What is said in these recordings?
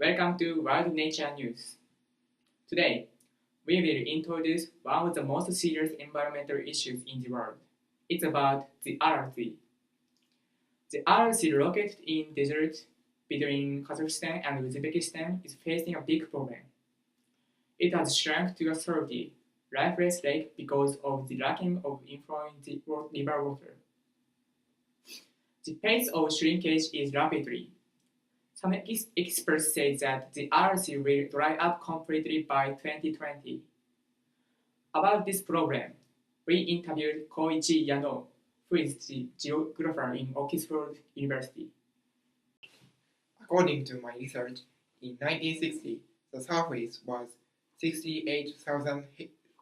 Welcome to World Nature News. Today, we will introduce one of the most serious environmental issues in the world. It's about the Aral Sea. The Aral Sea, located in desert between Kazakhstan and Uzbekistan, is facing a big problem. It has shrunk to a salty, lifeless lake because of the lacking of inflow in the river water. The pace of shrinkage is rapidly. Some experts say that the RC will dry up completely by 2020. About this problem, we interviewed Koichi Yano, who is the geographer in Oxford University. According to my research, in 1960, the surface was 68,000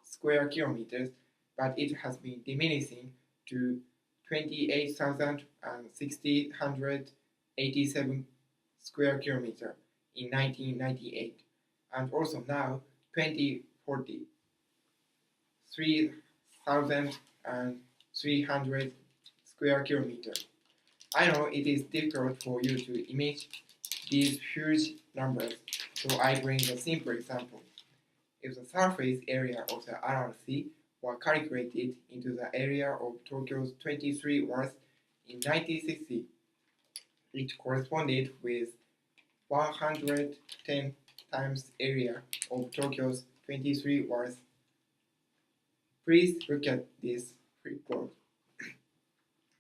square kilometers, but it has been diminishing to 28,687 square kilometer in 1998, and also now 2040, 3,300 square kilometers. I know it is difficult for you to imagine these huge numbers, so I bring a simple example. If the surface area of the Aral Sea were calculated into the area of Tokyo's 23 wards in 1960, it corresponded with 110 times area of Tokyo's 23 wards. Please look at this report.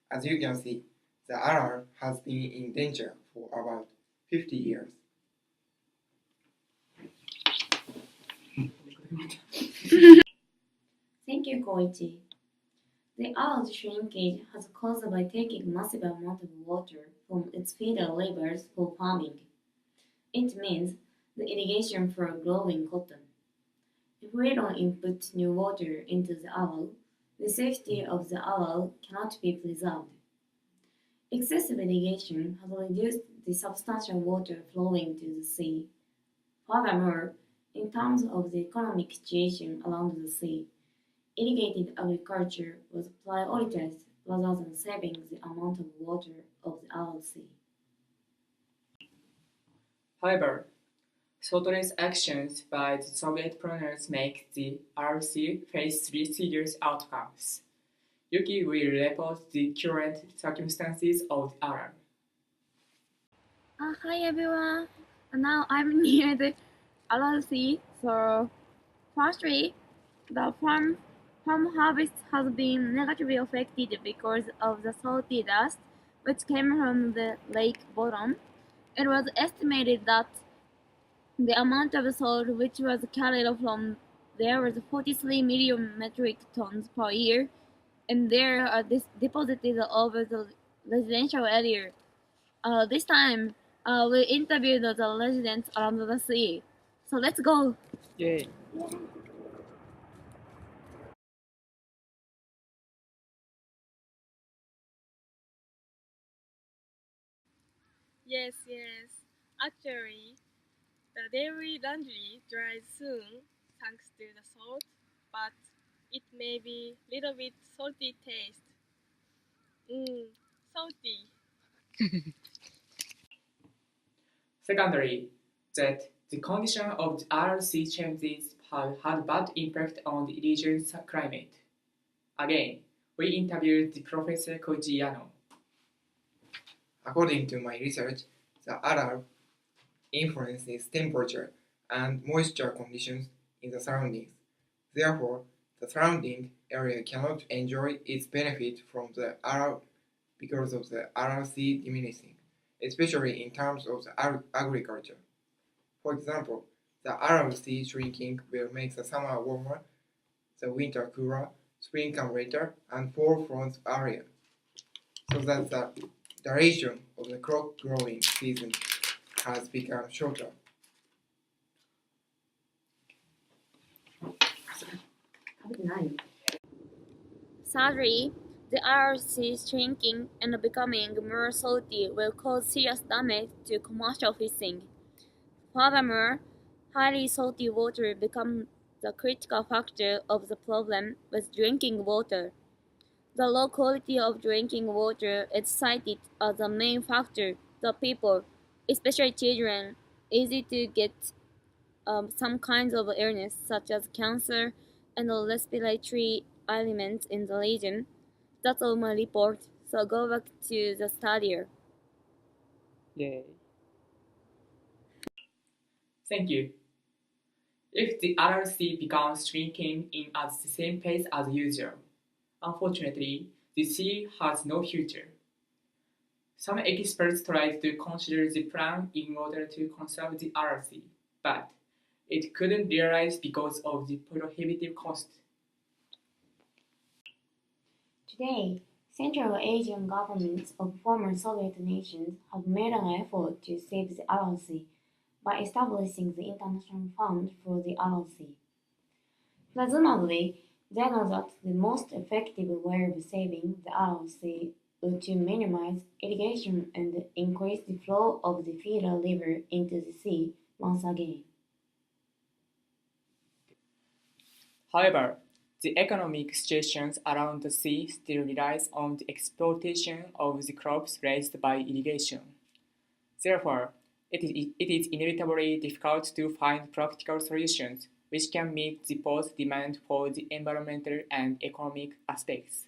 As you can see, the Aral has been in danger for about 50 years. Thank you, Koichi. The Aral's shrinkage has caused by taking massive amount of water from its feeder rivers for farming. It means the irrigation for growing cotton. If we don't input new water into the Aral, the safety of the Aral cannot be preserved. Excessive irrigation has reduced the substantial water flowing to the sea. Furthermore, in terms of the economic situation around the sea, irrigated agriculture was prioritized rather than saving the amount of water of the Aral Sea. However, thoughtless actions by the Soviet planners make the RC face three serious outcomes. Yuki will report the current circumstances of the Aral. Hi everyone. Now I'm near the Aral Sea. So, firstly, the farm harvest has been negatively affected because of the salty dust which came from the lake bottom. It was estimated that the amount of salt which was carried from there was 43 million metric tons per year, and there are deposited over the residential area. This time, we interviewed the residents around the sea. So let's go. Yay! Yes. Actually, the daily laundry dries soon thanks to the salt, but it may be little bit salty taste. Salty. Secondly, that the condition of the Aral Sea changes have had bad impact on the region's climate. Again, we interviewed the Professor Koichi Yano. According to my research, the Aral influences temperature and moisture conditions in the surroundings. Therefore, the surrounding area cannot enjoy its benefit from the Aral because of the Aral Sea diminishing, especially in terms of the agriculture. For example, the Aral Sea shrinking will make the summer warmer, the winter cooler, spring come later, and fall fronts area, so that the duration of the crop growing season has become shorter. Thirdly, the Aral Sea shrinking and becoming more salty will cause serious damage to commercial fishing. Furthermore, highly salty water becomes the critical factor of the problem with drinking water. The low quality of drinking water is cited as the main factor that people, especially children, easy to get some kinds of illness such as cancer and respiratory ailments in the region. That's all my report. So go back to the study. Yay. Thank you. If the RLC becomes shrinking in at the same pace as usual, unfortunately, the sea has no future. Some experts tried to consider the plan in order to conserve the RLC, but it couldn't realize because of the prohibitive cost. Today, Central Asian governments of former Soviet nations have made an effort to save the Aral Sea by establishing the International Fund for the Aral Sea. Presumably, they know that the most effective way of saving the Aral Sea would to minimize irrigation and increase the flow of the feeder river into the sea once again. However, the economic situation around the sea still relies on the exploitation of the crops raised by irrigation. Therefore, it is inevitably difficult to find practical solutions which can meet the both demand for the environmental and economic aspects.